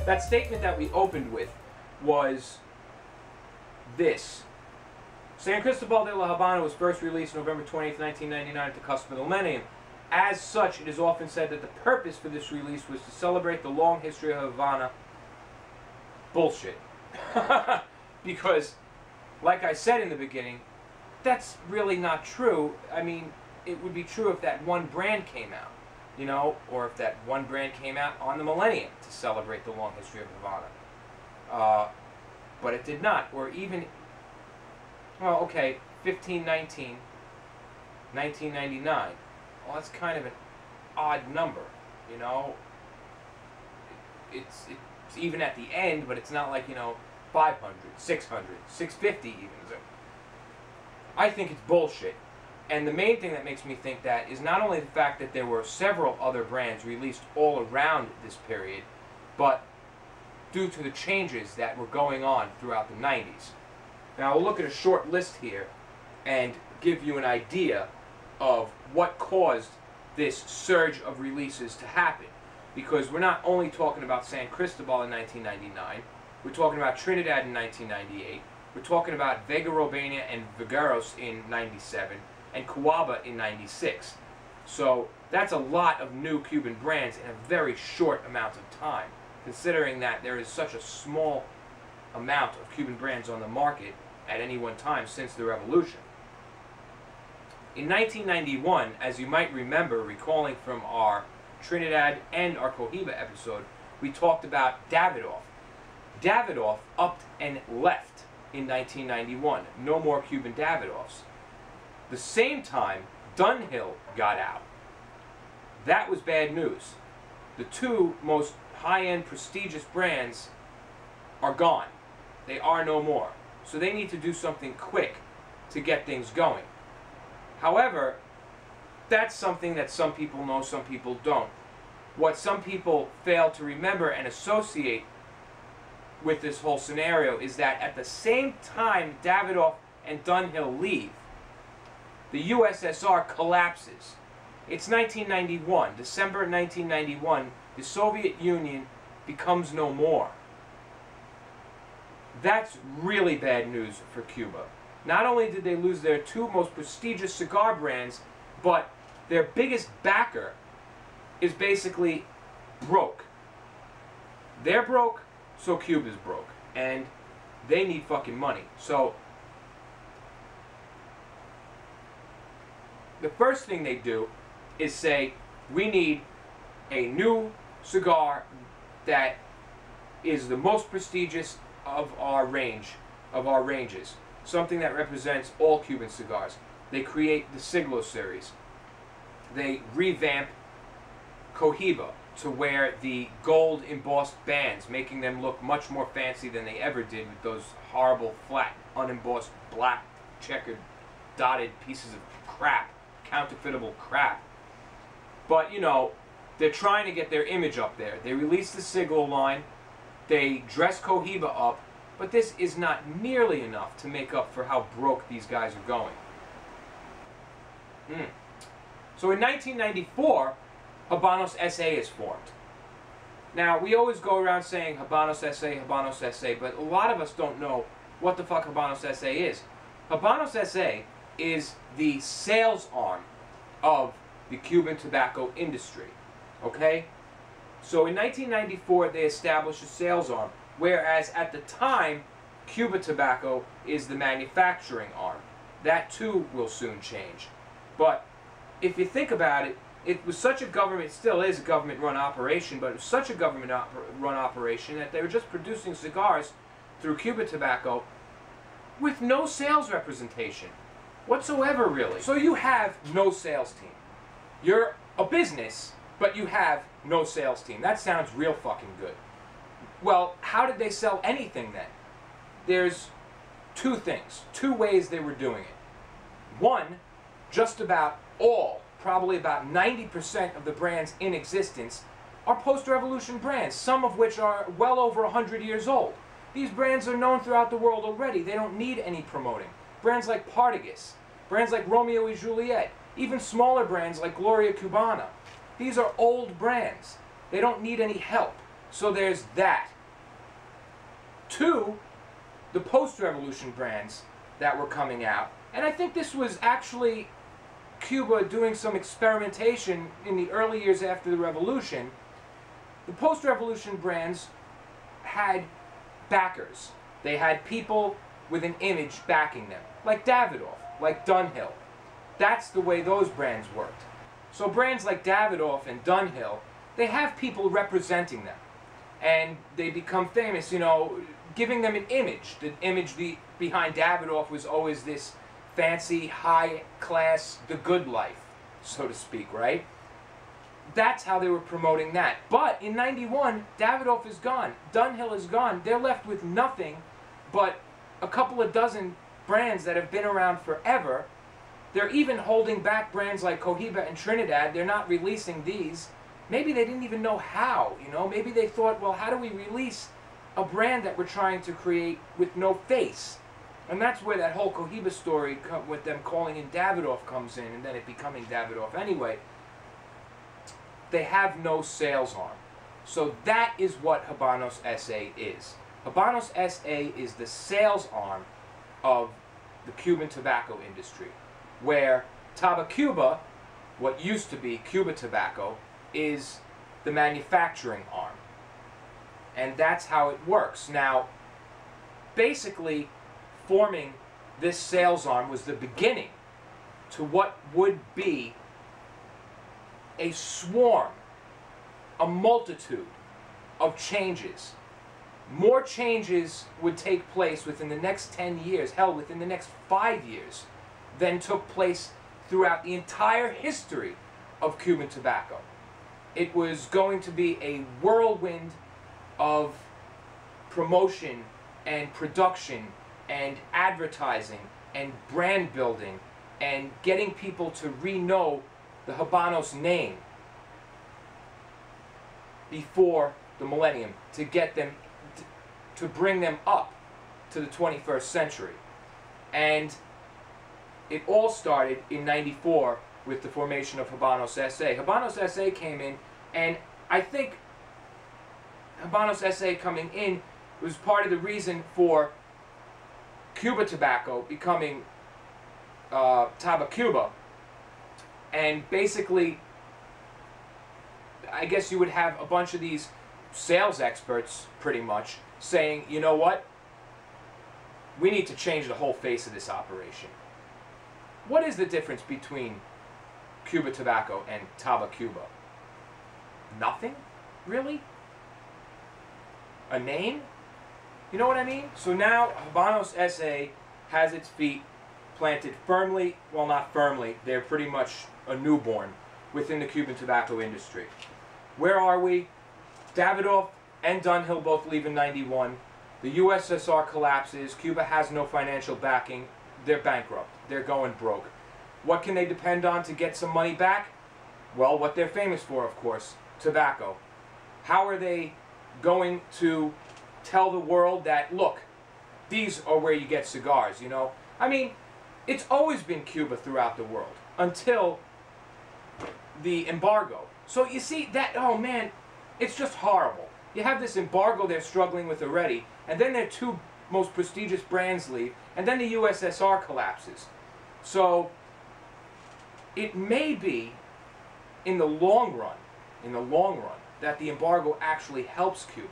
That statement that we opened with was this. San Cristobal de la Habana was first released November 20th, 1999 at the cusp of the millennium. As such, it is often said that the purpose for this release was to celebrate the long history of Havana. Bullshit. Because, like I said in the beginning, that's really not true. I mean, it would be true if that one brand came out, you know, or if that one brand came out on the millennium to celebrate the long history of Havana. But it did not. Or even, well, okay, 1519, 1999. Well, that's kind of an odd number, you know. It's even at the end, but it's not like, you know, 500, 600, 650 even. I think it's bullshit. And the main thing that makes me think that is not only the fact that there were several other brands released all around this period, but due to the changes that were going on throughout the 90s. Now, we'll look at a short list here and give you an idea of what caused this surge of releases to happen. Because we're not only talking about San Cristobal in 1999, we're talking about Trinidad in 1998, we're talking about Vega Robania and Vigueros in 97, and Cuba in 96. So that's a lot of new Cuban brands in a very short amount of time, considering that there is such a small amount of Cuban brands on the market at any one time since the revolution. In 1991, as you might remember, recalling from our Trinidad and our Cohiba episode, we talked about Davidoff. Davidoff upped and left in 1991. No more Cuban Davidoffs. The same time, Dunhill got out. That was bad news. The two most high-end prestigious brands are gone. They are no more. So they need to do something quick to get things going. However, that's something that some people know, some people don't. What some people fail to remember and associate with this whole scenario is that at the same time Davidoff and Dunhill leave, the USSR collapses. It's 1991, December 1991, the Soviet Union becomes no more. That's really bad news for Cuba. Not only did they lose their two most prestigious cigar brands, but their biggest backer is basically broke. They're broke, so Cuba's broke. And they need fucking money. So the first thing they do is say, we need a new cigar that is the most prestigious of our ranges. Something that represents all Cuban cigars. They create the Siglo series. They revamp Cohiba to wear the gold embossed bands, making them look much more fancy than they ever did with those horrible, flat, unembossed, black, checkered, dotted pieces of crap, counterfeitable crap. But, you know, they're trying to get their image up there. They released the Siglo line, they dress Cohiba up, but this is not nearly enough to make up for how broke these guys are going. So in 1994, Habanos SA is formed. Now, we always go around saying Habanos SA, but a lot of us don't know what the fuck Habanos SA is. Habanos SA is the sales arm of the Cuban tobacco industry. Okay? So in 1994, they established a sales arm, whereas at the time, Cuba Tobacco is the manufacturing arm. That too will soon change. But if you think about it, it was such a government, it still is a government-run operation, but it was such a government-run operation that they were just producing cigars through Cuba Tobacco with no sales representation whatsoever, really. So you have no sales team. You're a business, but you have no sales team. That sounds real fucking good. Well, how did they sell anything then? There's two things, two ways they were doing it. One, just about all, probably about 90% of the brands in existence are post-revolution brands, some of which are well over 100 years old. These brands are known throughout the world already. They don't need any promoting. Brands like Partagas, brands like Romeo y Juliet, even smaller brands like Gloria Cubana. These are old brands. They don't need any help. So there's that. to the post-revolution brands that were coming out. And I think this was actually Cuba doing some experimentation in the early years after the revolution. The post-revolution brands had backers. They had people with an image backing them, like Davidoff, like Dunhill. That's the way those brands worked. So brands like Davidoff and Dunhill, they have people representing them. And they become famous, you know, giving them an image. The image behind Davidoff was always this fancy, high-class, the good life, so to speak, right? That's how they were promoting that. But in '91, Davidoff is gone. Dunhill is gone. They're left with nothing but a couple of dozen brands that have been around forever. They're even holding back brands like Cohiba and Trinidad. They're not releasing these. Maybe they didn't even know how, you know? Maybe they thought, well, how do we release a brand that we're trying to create with no face? And that's where that whole Cohiba story with them calling in Davidoff comes in, and then it becoming Davidoff anyway. They have no sales arm. So that is what Habanos SA is. Habanos SA is the sales arm of the Cuban tobacco industry, where Tabacuba, what used to be Cuba Tobacco, is the manufacturing arm. And that's how it works. Now, basically, forming this sales arm was the beginning to what would be a swarm, a multitude of changes. More changes would take place within the next 10 years, hell, within the next 5 years, than took place throughout the entire history of Cuban tobacco. It was going to be a whirlwind of promotion and production and advertising and brand building and getting people to re-know the Habanos name before the millennium, to get them, to bring them up to the 21st century. And it all started in '94 with the formation of Habanos SA. Habanos SA came in, and I think Habanos SA coming in was part of the reason for Cuba Tobacco becoming Tabacuba. And basically, I guess you would have a bunch of these sales experts, pretty much, saying, you know what? We need to change the whole face of this operation. What is the difference between Cuba Tobacco and Tabacuba? Nothing? Really? A name? You know what I mean? So now Habanos SA has its feet planted firmly, well, not firmly, they're pretty much a newborn within the Cuban tobacco industry. Where are we? Davidoff and Dunhill both leave in '91. The USSR collapses. Cuba has no financial backing. They're bankrupt. They're going broke. What can they depend on to get some money back? Well, what they're famous for, of course, tobacco. How are they going to tell the world that, look, these are where you get cigars, you know? I mean, it's always been Cuba throughout the world until the embargo. So you see that, oh man, it's just horrible. You have this embargo they're struggling with already, and then their two most prestigious brands leave, and then the USSR collapses. So it may be in the long run, that the embargo actually helps Cuba.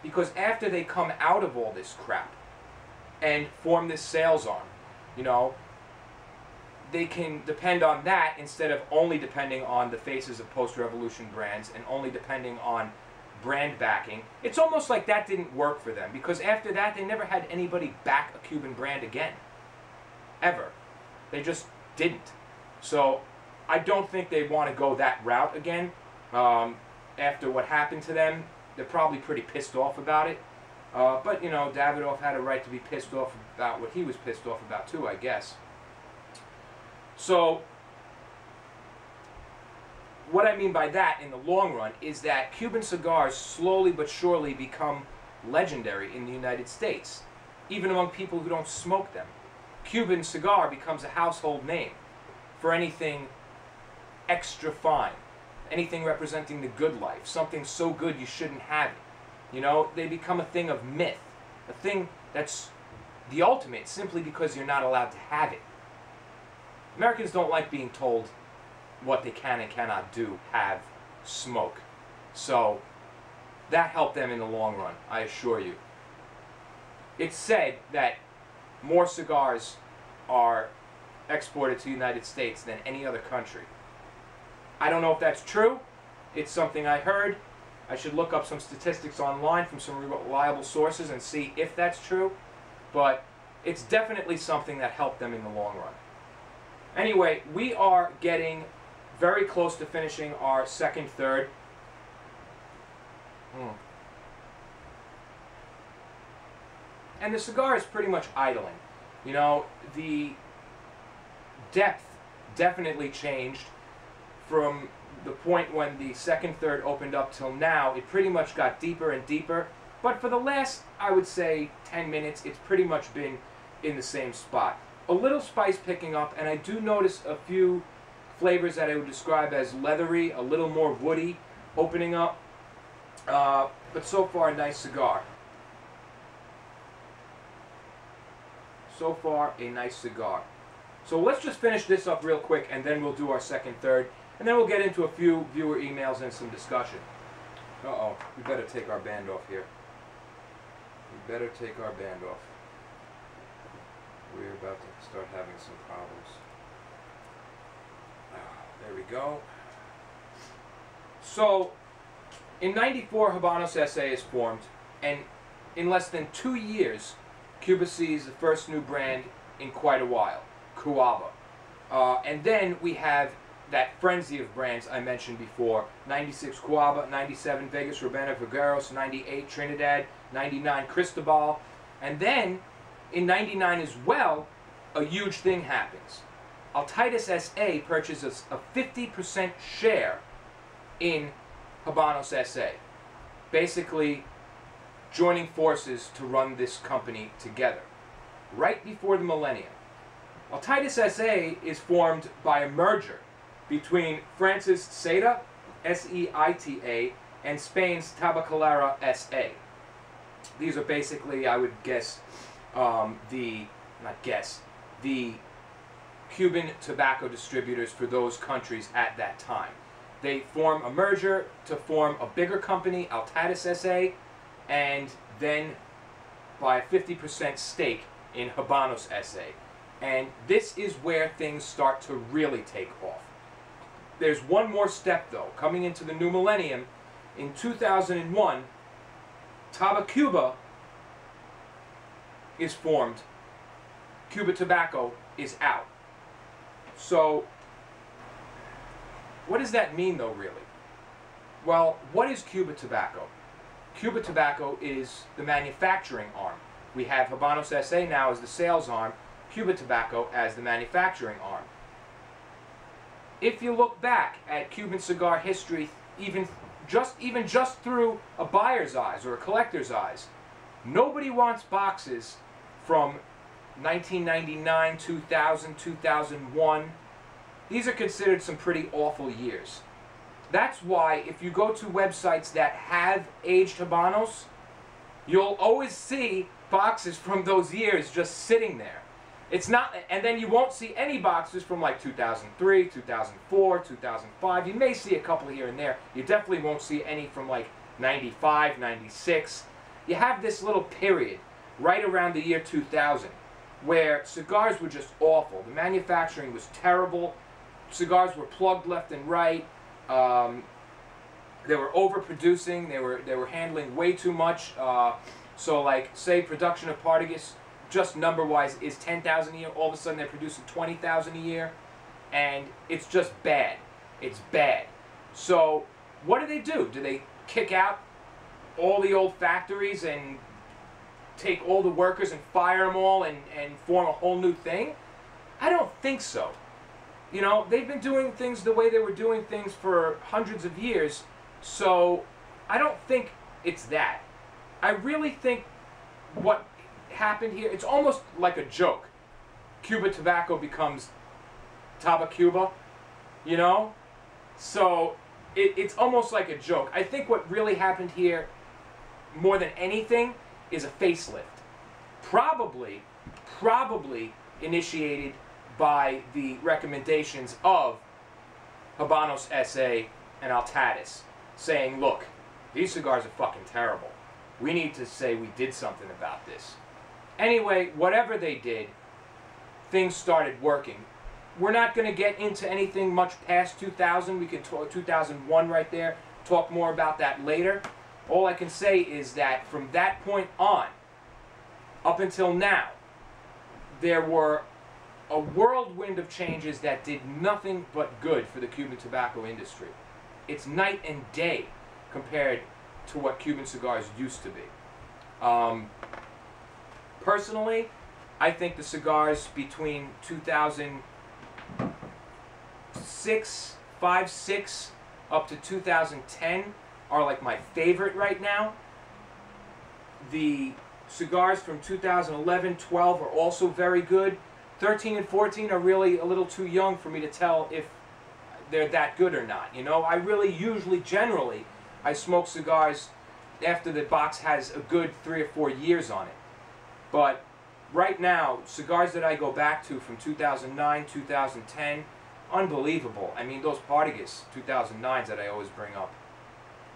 Because after they come out of all this crap and form this sales arm, you know, they can depend on that instead of only depending on the faces of post-revolution brands and only depending on brand backing. It's almost like that didn't work for them, because after that they never had anybody back a Cuban brand again. Ever. They just didn't. So I don't think they want to go that route again. After what happened to them, they're probably pretty pissed off about it. But, you know, Davidoff had a right to be pissed off about what he was pissed off about too, I guess. So, what I mean by that in the long run is that Cuban cigars slowly but surely become legendary in the United States, even among people who don't smoke them. Cuban cigar becomes a household name for anything extra fine, anything representing the good life, something so good you shouldn't have it. You know, they become a thing of myth. a thing that's the ultimate simply because you're not allowed to have it. Americans don't like being told what they can and cannot do, have, smoke. So that helped them in the long run, I assure you. It's said that more cigars are exported to the United States than any other country. I don't know if that's true. It's something I heard. I should look up some statistics online from some reliable sources and see if that's true. But it's definitely something that helped them in the long run. Anyway, we are getting very close to finishing our second third. And the cigar is pretty much idling. You know, the depth definitely changed from the point when the second third opened up till now. It pretty much got deeper and deeper. But for the last, I would say, 10 minutes, it's pretty much been in the same spot. A little spice picking up, and I do notice a few flavors that I would describe as leathery, a little more woody, opening up. But so far, a nice cigar. So far, a nice cigar. So let's just finish this up real quick, and then we'll do our second third. And then we'll get into a few viewer emails and some discussion. Uh-oh, we better take our band off here. We better take our band off. We're about to start having some problems. There we go. So, in '94, Habanos SA is formed, and in less than 2 years, Cuba sees the first new brand in quite a while, Cuba. And then we have that frenzy of brands I mentioned before, 96 Cuba, 97 Vegas Urbana Figueros, 98 Trinidad, 99 Cristobal, and then in 99 as well, a huge thing happens. Altitas SA purchases a 50% share in Habanos SA, basically joining forces to run this company together, right before the millennium. Altitas SA is formed by a merger between France's SETA, S-E-I-T-A, and Spain's Tabacalera SA. These are basically, I would guess, the Cuban tobacco distributors for those countries at that time. They form a merger to form a bigger company, Altitas SA, and then buy a 50% stake in Habanos SA. And this is where things start to really take off. There's one more step though. Coming into the new millennium, in 2001, Cuba is formed. Cuba Tobacco is out. So, what does that mean though, really? Well, what is Cuba Tobacco? Cuba Tobacco is the manufacturing arm. We have Habanos SA now as the sales arm, Cuba Tobacco as the manufacturing arm. If you look back at Cuban cigar history, even just through a buyer's eyes or a collector's eyes, nobody wants boxes from 1999, 2000, 2001. These are considered some pretty awful years. That's why if you go to websites that have aged Habanos, you'll always see boxes from those years just sitting there. It's not, and then you won't see any boxes from like 2003, 2004, 2005. You may see a couple here and there. You definitely won't see any from like 95, 96. You have this little period right around the year 2000 where cigars were just awful. The manufacturing was terrible. Cigars were plugged left and right. They were overproducing. They were handling way too much. So like, say production of Partagas, just number-wise, is 10,000 a year. All of a sudden, they're producing 20,000 a year, and it's just bad. It's bad. So, what do? Do they kick out all the old factories and take all the workers and fire them all and form a whole new thing? I don't think so. You know, they've been doing things the way they were doing things for hundreds of years, so I don't think it's that. I really think what happened here, it's almost like a joke. Cuba Tobacco becomes Cuba, you know? So it's almost like a joke. I think what really happened here, more than anything, is a facelift. Probably initiated by the recommendations of Habanos SA and Altadis, saying, look, these cigars are fucking terrible. We need to say we did something about this. Anyway, whatever they did, things started working. We're not going to get into anything much past 2000. We can talk 2001 right there. Talk more about that later. All I can say is that from that point on, up until now, there were a whirlwind of changes that did nothing but good for the Cuban tobacco industry. It's night and day compared to what Cuban cigars used to be. Personally, I think the cigars between 2006, 5, 6, up to 2010 are like my favorite right now. The cigars from 2011, 12 are also very good. 13 and 14 are really a little too young for me to tell if they're that good or not. You know, I really usually, generally, I smoke cigars after the box has a good 3 or 4 years on it. But right now, cigars that I go back to from 2009, 2010, unbelievable. I mean, those Partagas 2009s that I always bring up,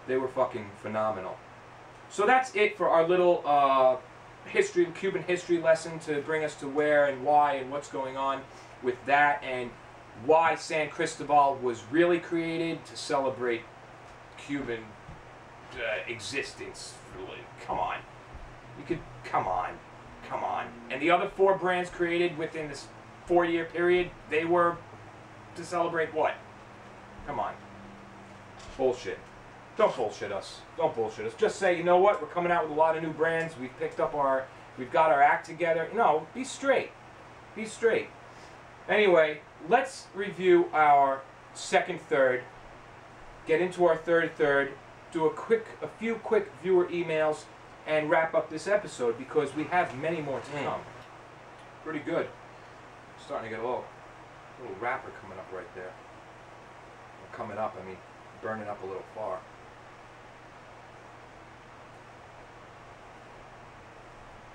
they were fucking phenomenal. So that's it for our little Cuban history lesson to bring us to where and why and what's going on with that, and why San Cristobal was really created to celebrate Cuban existence. Really, come on. You could, come on. And the other 4 brands created within this 4-year period, they were to celebrate what? Come on. Bullshit. Don't bullshit us. Don't bullshit us. Just say, you know what, we're coming out with a lot of new brands. We've got our act together. No, be straight. Be straight. Anyway, let's review our second third. Get into our third. Do a few quick viewer emails and wrap up this episode because we have many more to come. Pretty good. Starting to get a little wrapper coming up right there. Coming up, I mean, burning up a little far.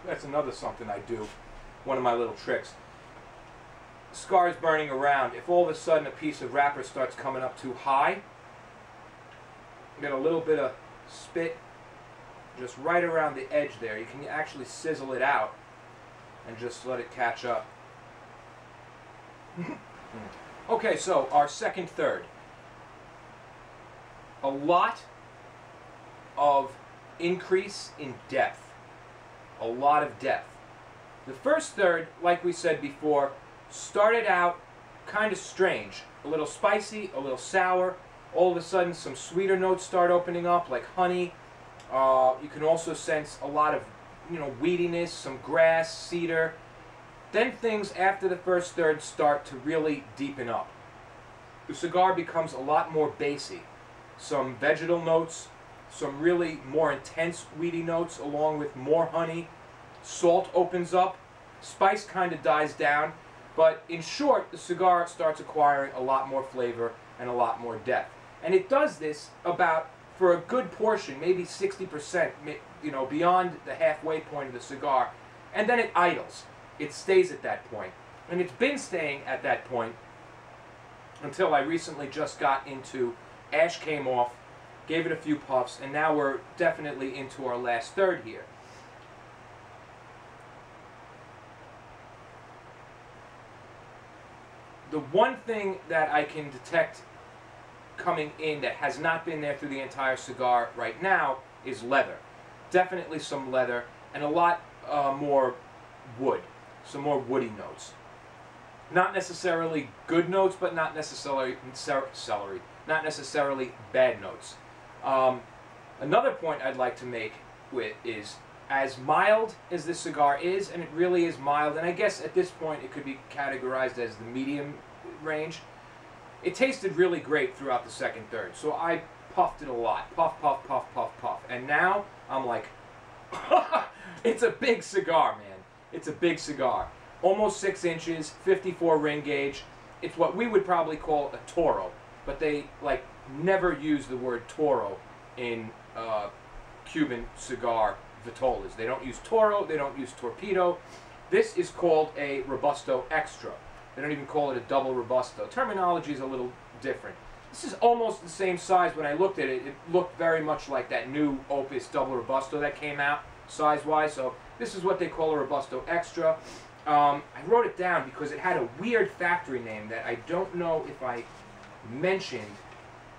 That's another something I do, one of my little tricks. Cigar is burning around. If all of a sudden a piece of wrapper starts coming up too high, get a little bit of spit just right around the edge there. You can actually sizzle it out and just let it catch up. Okay, so our second third. A lot of increase in depth. A lot of depth. The first third, like we said before, started out kind of strange. A little spicy, a little sour. All of a sudden some sweeter notes start opening up, like honey. You can also sense a lot of, weediness, some grass, cedar. Then things after the first third start to really deepen up. The cigar becomes a lot more bassy. Some vegetal notes, some really more intense weedy notes along with more honey. Salt opens up. Spice kind of dies down. But in short, the cigar starts acquiring a lot more flavor and a lot more depth. And it does this for a good portion, maybe 60%, beyond the halfway point of the cigar. And then it idles. It stays at that point. And it's been staying at that point until I recently just got into ash came off, gave it a few puffs, and now we're definitely into our last third here. The one thing that I can detect coming in that has not been there through the entire cigar right now is leather. Definitely some leather and a lot more wood. Some more woody notes. Not necessarily good notes, but not necessarily not necessarily bad notes. Another point I'd like to make is as mild as this cigar is, and it really is mild, and I guess at this point it could be categorized as the medium range. It tasted really great throughout the second third, so I puffed it a lot. Puff, puff, puff, puff, puff. And now I'm like, it's a big cigar, man. It's a big cigar. Almost 6 inches, 54 ring gauge. It's what we would probably call a Toro, but they never use the word Toro in Cuban cigar vitolas. They don't use Toro, they don't use Torpedo. This is called a Robusto Extra. They don't even call it a double Robusto. Terminology is a little different. This is almost the same size. When I looked at it, it looked very much like that new Opus double Robusto that came out, size-wise. So this is what they call a Robusto Extra. I wrote it down because it had a weird factory name that I don't know if I mentioned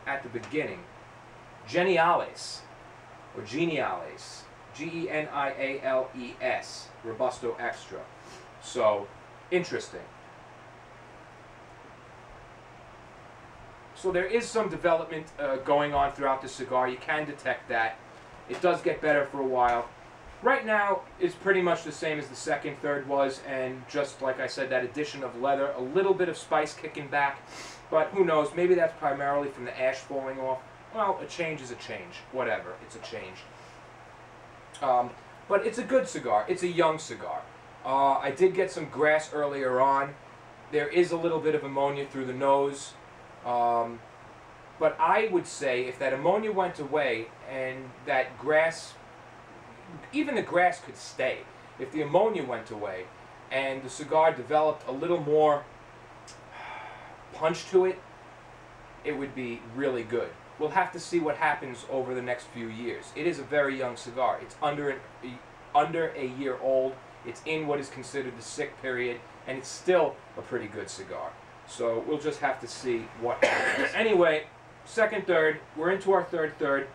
at the beginning. Geniales, or Geniales, Geniales, Robusto Extra. So, interesting. So there is some development going on throughout the cigar. You can detect that. It does get better for a while. Right now, it's pretty much the same as the second, third was, and just like I said, that addition of leather, a little bit of spice kicking back, but who knows, maybe that's primarily from the ash falling off. Well, a change is a change. Whatever, it's a change. But it's a good cigar. It's a young cigar. I did get some grass earlier on. There is a little bit of ammonia through the nose. But I would say if that ammonia went away and that grass, even the grass could stay, if the ammonia went away and the cigar developed a little more punch to it, it would be really good. We'll have to see what happens over the next few years. It is a very young cigar. It's under a year old. It's in what is considered the sick period, and it's still a pretty good cigar. So we'll just have to see what happens. Anyway, second third. We're into our third.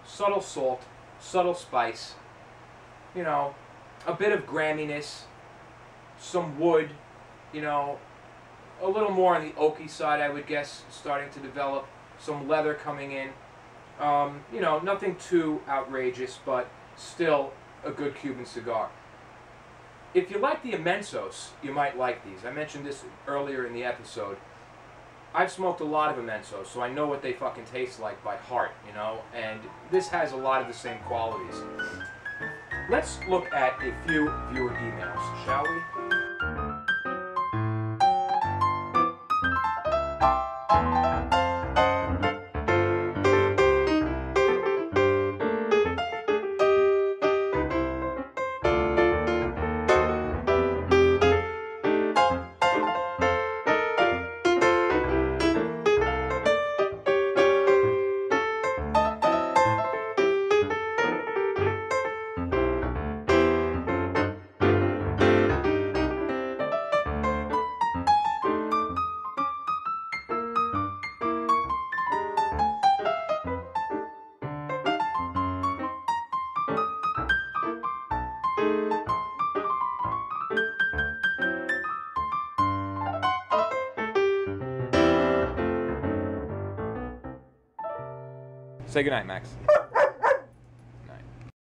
Subtle salt, subtle spice, you know, a bit of gramminess, some wood, you know, a little more on the oaky side, I would guess, starting to develop, some leather coming in. You know, nothing too outrageous, but still a good Cuban cigar. If you like the Amensos, you might like these. I mentioned this earlier in the episode. I've smoked a lot of Amensos, so I know what they fucking taste like by heart, you know, and this has a lot of the same qualities. Let's look at a few viewer emails, shall we? Say goodnight, Max.